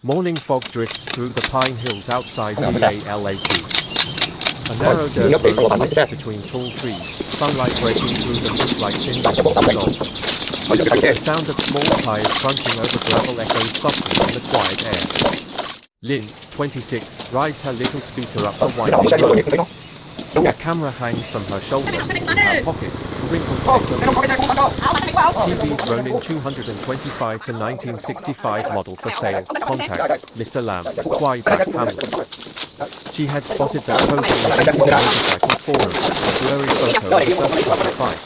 Morning fog drifts through the pine hills outside DALAT. A narrow dirt road twists between tall trees, sunlight breaking through the mist like thin ribbons of gold. The sound of small tires crunching over gravel echoes softly in the quiet air. Lynn, 26, rides her little scooter up the winding road. A camera hangs from her shoulder, in her pocket, wrinkled paper. TVS Ronin 225 to 1965 model for sale. Contact Mr. Lamb, Swipe at Hamlet. She had spotted that post on the vintage motorcycle forum, a blurry photo of a dust-covered bike.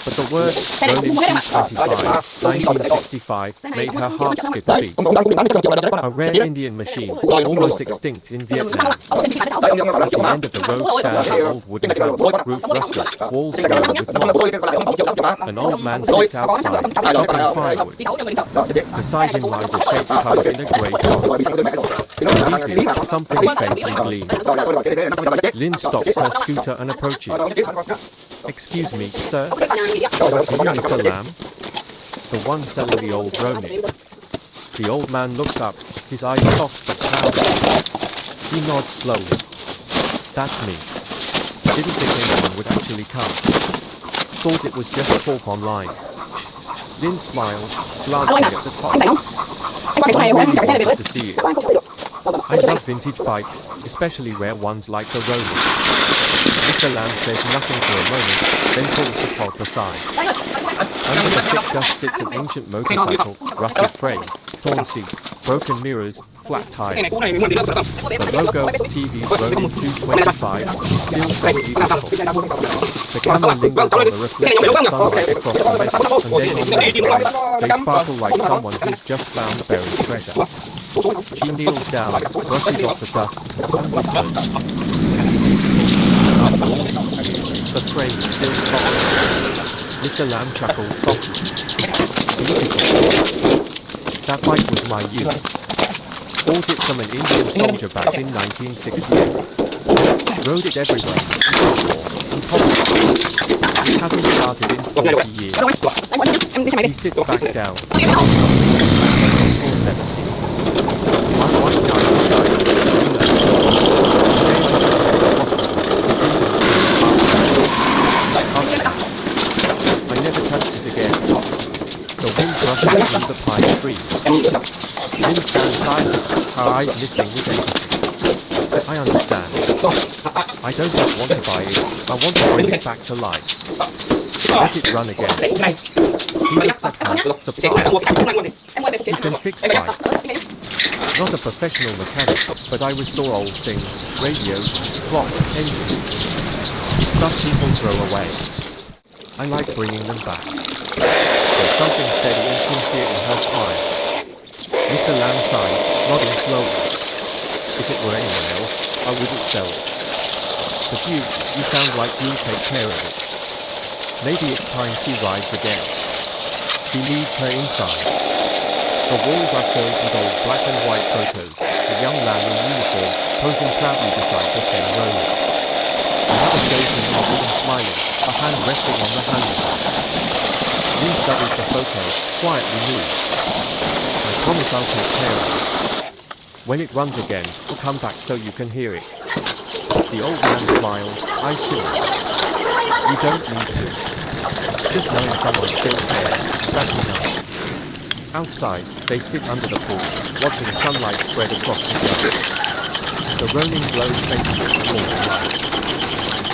But the word Ronin 225, 1965 made her heart skip a beat. A rare Indian machine, almost extinct in Vietnam. At the end of the road stands an old wooden house, roof rusted, walls grown with moss. An old man sits outside, chopping firewood. Beside him lies a shape covered in a grey cloth. Beneath him, something faintly gleams. Lynn stops her scooter and approaches. "Excuse me, sir? Are you Mr. Lamb? The one selling the old Ronin?" The old man looks up, his eyes soft but cloudy. He nods slowly. "That's me. Didn't think anyone would actually come. Thought it was just talk online." Lynn smiles, glancing at the top. "I really wanted to see it. I love vintage bikes, especially rare ones like the Ronin." Mr. Lamb says nothing for a moment, then pulls the top aside. Under the thick dust sits an ancient motorcycle, rusted frame, torn seat, broken mirrors, flat tires. The logo, TVS Ronin 225, is still faintly visible. The camera lingers on the reflection of sunlight across the metal, and then on the right, they sparkle like someone who's just found buried treasure. She kneels down, brushes off the dust, and whispers, "Beautiful. After all these years, the frame is still solid." Mr. Lamb chuckles softly. "Beautiful. That bike was my youth. Bought it from an Indian soldier back in 1968. Rode it everywhere, in poverty. It hasn't started in 40 years." He sits back down. Tall leather seat. One white guy inside. James has to the hospital. The engine I never touched it again. The wind brushes through the pine trees. Lynn stands silent, her eyes misting with empathy. "I understand. I don't just want to buy it, I want to bring it back to life. Let it run again." He looks at her, surprised. "You can fix bikes." "Not a professional mechanic, but I restore old things, radios, clocks, engines. Stuff people throw away. I like bringing them back." There's something steady and sincere in her smile. Mr. Lamb sighed, nodding slowly. "If it were anyone else, I wouldn't sell it. But you sound like you'll take care of it. Maybe it's time she rides again." He leads her inside. The walls are filled with old black and white photos, a young man in uniform, posing proudly beside the same Ronin. Another shows him nodding and smiling, a hand resting on the handlebar. Lynn studies the photo, quietly moved. "I promise I'll take care of it. When it runs again, I'll come back so you can hear it." The old man smiles, eyes shimmering. "You don't need to. Just knowing someone still cares, that's enough." Outside, they sit under the porch, watching sunlight spread across the yard. The Ronin glows faintly in the morning light.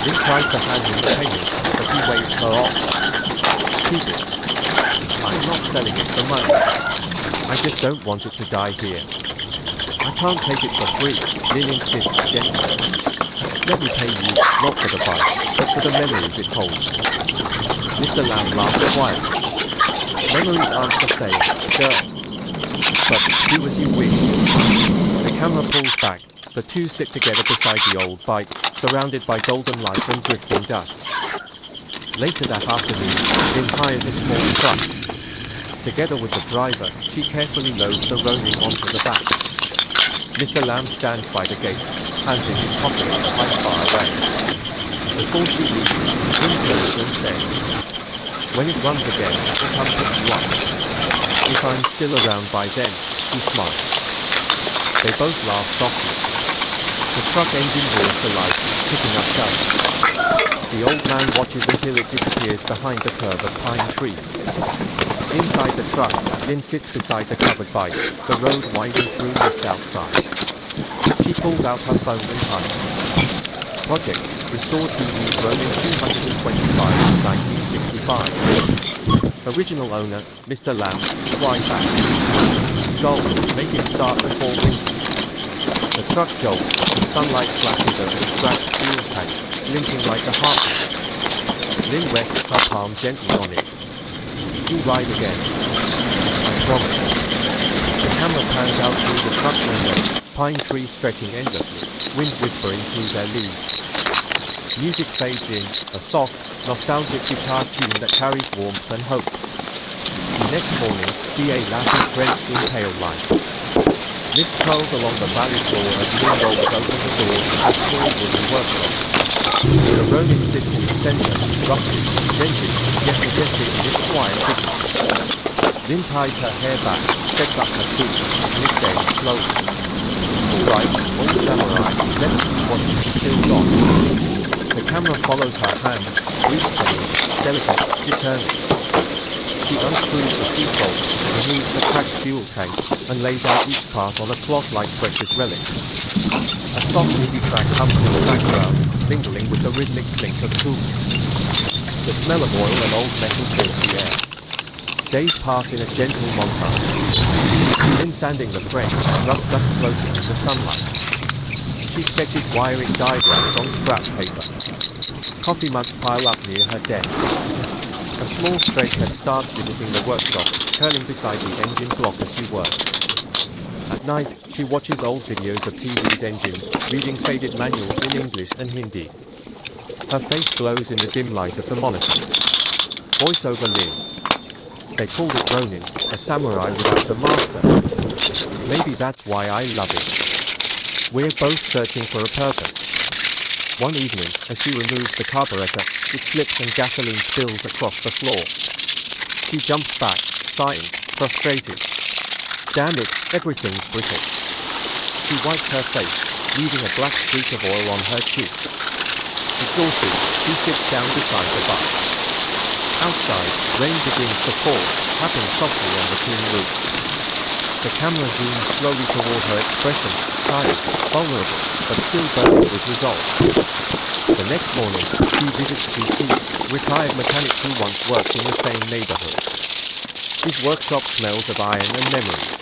Lynn tries to hand him the payment, but he waves her off. "Keep it. I'm not selling it for money. I just don't want it to die here." "I can't take it for free," Lynn insists gently. "Let me pay you, not for the bike, but for the memories it holds." Mr. Lamb laughs quietly. "Memories aren't for sale, sure. But do as you wish." The camera pulls back. The two sit together beside the old bike, surrounded by golden light and drifting dust. Later that afternoon, Lynn hires a small truck. Together with the driver, she carefully loads the Ronin onto the back. Mr. Lamb stands by the gate, hands in his pockets to hide far away. Before she leaves, Lynn turns and says, "When it runs again, I'll come pick you up. If I'm still around by then," he smiles. They both laugh softly. The truck engine roars to life, picking up dust. The old man watches until it disappears behind the curve of pine trees. Inside the truck, Lynn sits beside the covered bike, the road winding through mist outside. She pulls out her phone and types. Project, Restore TV Ronin 225, 1965. Original owner, Mr. Lamb, Swine-back. Goal, make it start before winter. The truck jolts, and sunlight flashes over the scratched fuel tank, glinting like a heartbeat. Lynn rests her palm gently on it. You ride again. I promise. The camera pans out through the truck window, pine trees stretching endlessly, wind whispering through their leaves. Music fades in, a soft, nostalgic guitar tune that carries warmth and hope. The next morning, DA lashes drenched in pale light. Mist curls along the valley floor as Lynn rolls open the doors of her small wooden workshop. The Ronin sits in the center, rusty, dented, yet majestic in its quiet dignity. Lynn ties her hair back, sets up her tools, and exhales slowly. Alright, old samurai, let's see what you've still got. The camera follows her hands, grease-stained, delicate, determined. She unscrews the seat bolts, removes the cracked fuel tank, and lays out each part on a cloth like precious relics. A soft MIDI track hums in the background, mingling with the rhythmic clink of tools. The smell of oil and old metal fills the air. Days pass in a gentle montage. Lynn sanding the frame, dust floating in the sunlight. She sketches wiring diagrams on scrap paper. Coffee mugs pile up near her desk. A small stray cat starts visiting the workshop, curling beside the engine block as she works. At night, she watches old videos of TVS engines, reading faded manuals in English and Hindi. Her face glows in the dim light of the monitor. Voiceover Lynn. They called it Ronin, a samurai without a master. Maybe that's why I love it. We're both searching for a purpose. One evening, as she removes the carburetor, it slips and gasoline spills across the floor. She jumps back, sighing, frustrated. Damn it, everything's brittle. She wipes her face, leaving a black streak of oil on her cheek. Exhausted, she sits down beside the bike. Outside, rain begins to fall, tapping softly on the tin roof. The camera zooms slowly toward her expression, tired, vulnerable, but still burning with resolve. The next morning, she visits GT, retired mechanic who once worked in the same neighborhood. His workshop smells of iron and memories.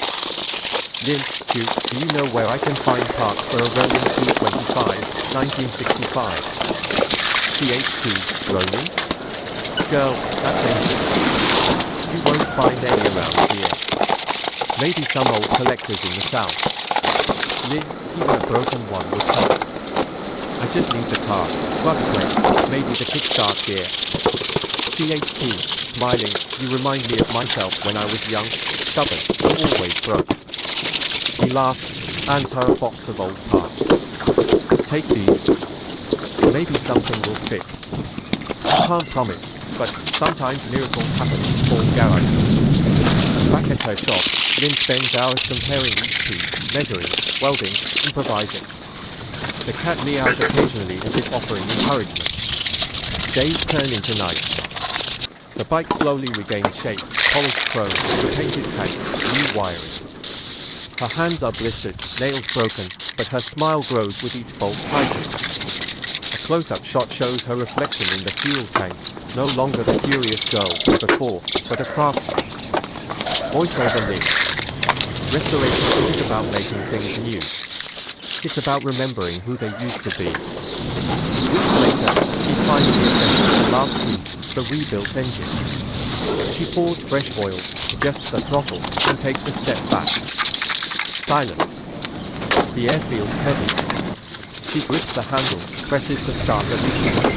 Lynn, do you know where I can find parts for a Ronin 225, 1965? CH2, Ronin? Girl, that's ancient. You won't find any around here. Maybe some old collectors in the south. Lynn, even a broken one would help. I just need the car, clutch plates, maybe the kickstart gear. CHT, smiling, you remind me of myself when I was young, stubborn, and always broke. He laughs, hands her a box of old parts. Take these. Maybe something will fit. I can't promise, but sometimes miracles happen in small garages. Back at her shop, Lynn spends hours comparing each piece, measuring, welding, improvising. The cat meows occasionally as if offering encouragement. Days turn into nights. The bike slowly regains shape, polished chrome, painted tank, new wiring. Her hands are blistered, nails broken, but her smile grows with each bolt tightened. A close-up shot shows her reflection in the fuel tank, no longer the curious girl from before, but a craftsman. Voiceover Lynn. Restoration isn't about making things new. It's about remembering who they used to be. Weeks later, she finally assembles the last piece, the rebuilt engine. She pours fresh oil, adjusts the throttle, and takes a step back. Silence. The air feels heavy. She grips the handle, presses the starter deeply.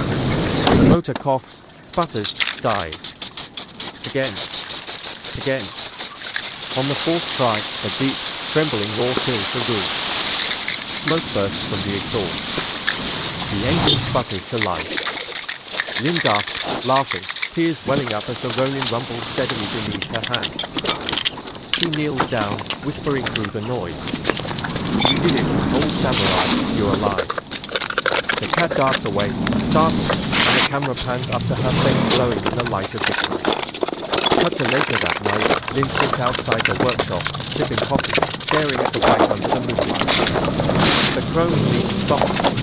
The motor coughs, sputters, dies. Again. Again. On the fourth try, a deep, trembling roar fills the room. Smoke bursts from the exhaust. The engine sputters to life. Lynn gasps, laughing, tears welling up as the Ronin rumbles steadily beneath her hands. She kneels down, whispering through the noise. "You did it, old samurai, you're alive." The cat darts away, startled, and the camera pans up to her face glowing in the light of victory. Cut to later that night, Lynn sits outside the workshop, sipping coffee, staring at the bike under the moonlight. The crone leans softly.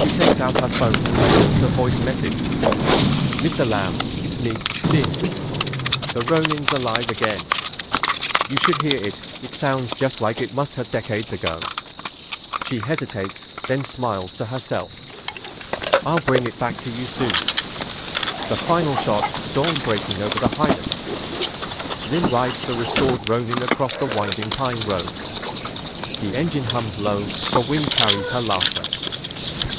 She takes out her phone and records a voice message. "Mr. Lamb, it's me, Lynn. The Ronin's alive again. You should hear it, it sounds just like it must have decades ago." She hesitates, then smiles to herself. "I'll bring it back to you soon." The final shot, dawn breaking over the highlands. Lynn rides the restored Ronin across the winding pine road. The engine hums low, the wind carries her laughter.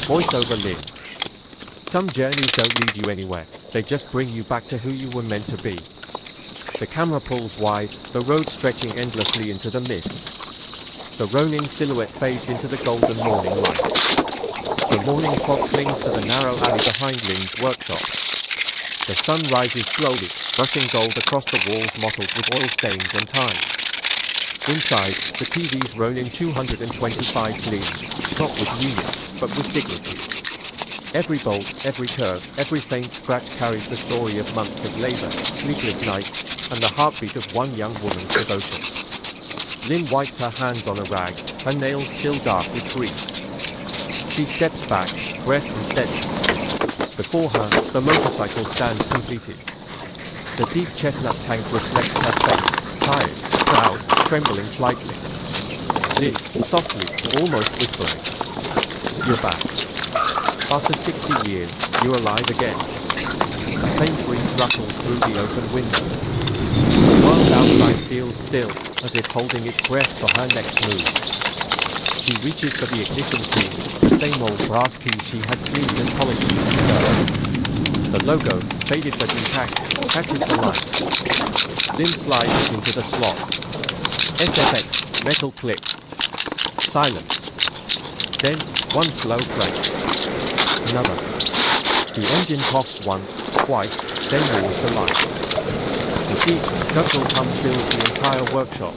Voice over Lynn. "Some journeys don't lead you anywhere, they just bring you back to who you were meant to be." The camera pulls wide, the road stretching endlessly into the mist. The Ronin silhouette fades into the golden morning light. The morning fog clings to the narrow alley behind Lynn's workshop. The sun rises slowly, brushing gold across the walls mottled with oil stains and time. Inside, the TVS Ronin 225 gleams, not with newness, but with dignity. Every bolt, every curve, every faint scratch carries the story of months of labor, sleepless nights, and the heartbeat of one young woman's devotion. Lynn wipes her hands on a rag, her nails still dark with grease. She steps back, breath unsteady. Before her, the motorcycle stands completed. The deep chestnut tank reflects her face, tired, proud, trembling slightly. Lynn, softly, almost whispering. "You're back. After 60 years, you're alive again." A faint breeze rustles through the open window. The world outside feels still, as if holding its breath for her next move. She reaches for the ignition key, the same old brass key she had cleaned and polished years ago. The logo, faded but intact, catches the light. Lynn slides it into the slot. SFX, metal click. Silence. Then, one slow play. Another. The engine coughs once, twice, then roars to life. The deep, guttural hum fills the entire workshop.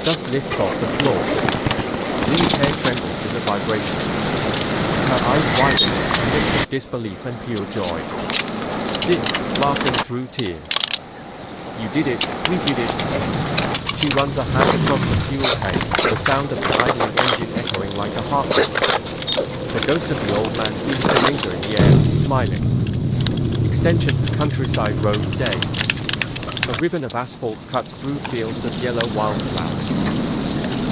Dust lifts off the floor. Lynn's hair trembles in the vibration. Her eyes widen, a mix of disbelief and pure joy. Lynn, laughing through tears. "You did it, we did it." She runs a hand across the fuel tank, the sound of the idling engine echoing like a heartbeat. The ghost of the old man seems to linger in the air, smiling. Extension, countryside road day. A ribbon of asphalt cuts through fields of yellow wildflowers.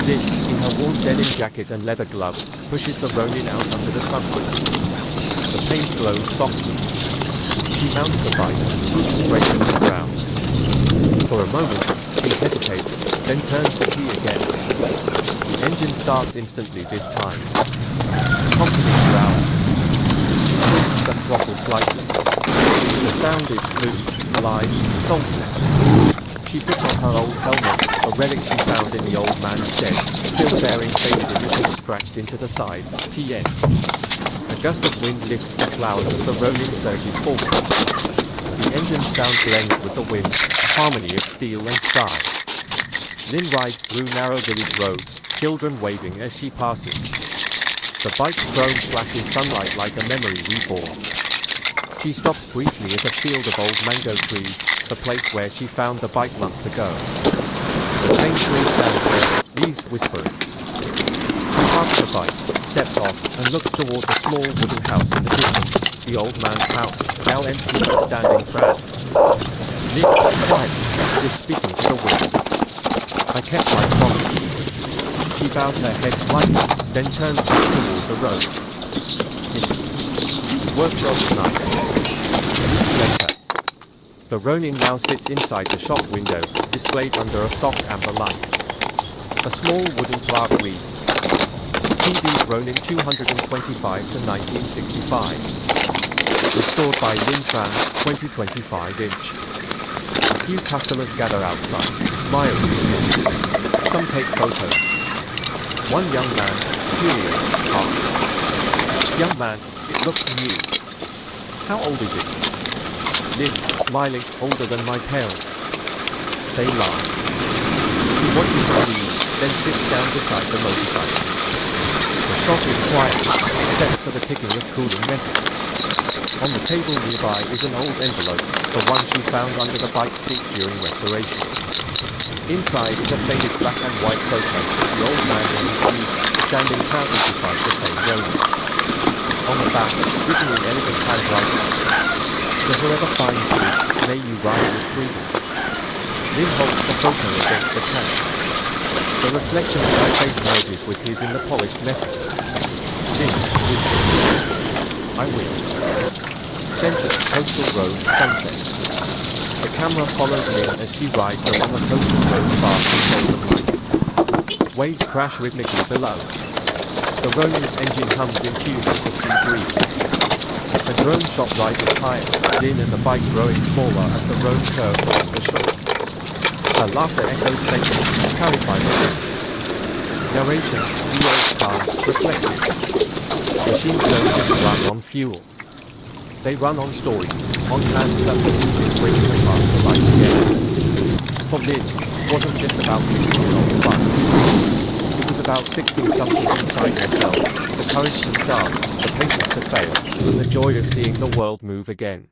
Lynn, in her warm denim jacket and leather gloves, pushes the Ronin out under the sunroof. The paint glows softly. She mounts the bike, roots straight to the ground. For a moment, she hesitates, then turns the key again. The engine starts instantly this time. Confident growl. She twists the throttle slightly. The sound is smooth, live, soulful. She puts on her old helmet, a relic she found in the old man's shed, still bearing faded initials scratched into the side, TN. A gust of wind lifts the flowers as the Ronin surges forward. The engine's sound blends with the wind, a harmony of steel and sky. Lynn rides through narrow village roads, children waving as she passes. The bike's chrome flashes sunlight like a memory reborn. She stops briefly at a field of old mango trees, the place where she found the bike months ago. The same tree stands there, leaves whispering. She parks the bike, steps off, and looks toward the small wooden house in the distance, the old man's house, now empty but standing proud. Lynn, quiet, as if speaking to the wind. "I kept my promise." She bows her head slightly, then turns back toward the road. Workshop night. Weeks later. The Ronin now sits inside the shop window, displayed under a soft amber light. A small wooden plaque reads, TVS Ronin 225 to 1965. Restored by Lin Tran, 2025-inch. A few customers gather outside, smiling. Some take photos. One young man, curious, asks, "Young man, it looks new. How old is it?" Lynn, smiling, older than my parents. They laugh. She watches them leave, then sits down beside the motorcycle. The shop is quiet, except for the ticking of cooling metal. On the table nearby is an old envelope, the one she found under the bike seat during restoration. Inside is a faded black and white photo of the old man on his knee, standing proudly beside the same Ronin. On the back, written in elegant handwriting, "To whoever finds this, may you ride with freedom." Lynn holds the photo against the camera. The reflection of my face merges with his in the polished metal. Lynn whispers, "I win." Center, coastal road, sunset. The camera follows Lynn as she rides along a coastal road far from golden light. Waves crash rhythmically below. The Ronin's engine hums in tune with the sea breeze. A drone shot rises higher, Lynn and the bike growing smaller as the road curves along the shore. Her laughter echoes faintly, carried by the wind. Narration, the old car, reflective. Machines don't just run on fuel. They run on stories, on plans that the movement brings the past to life again. For Lynn, it wasn't just about fixing an old bike. It was about fixing something inside herself, the courage to start, the patience to fail, and the joy of seeing the world move again.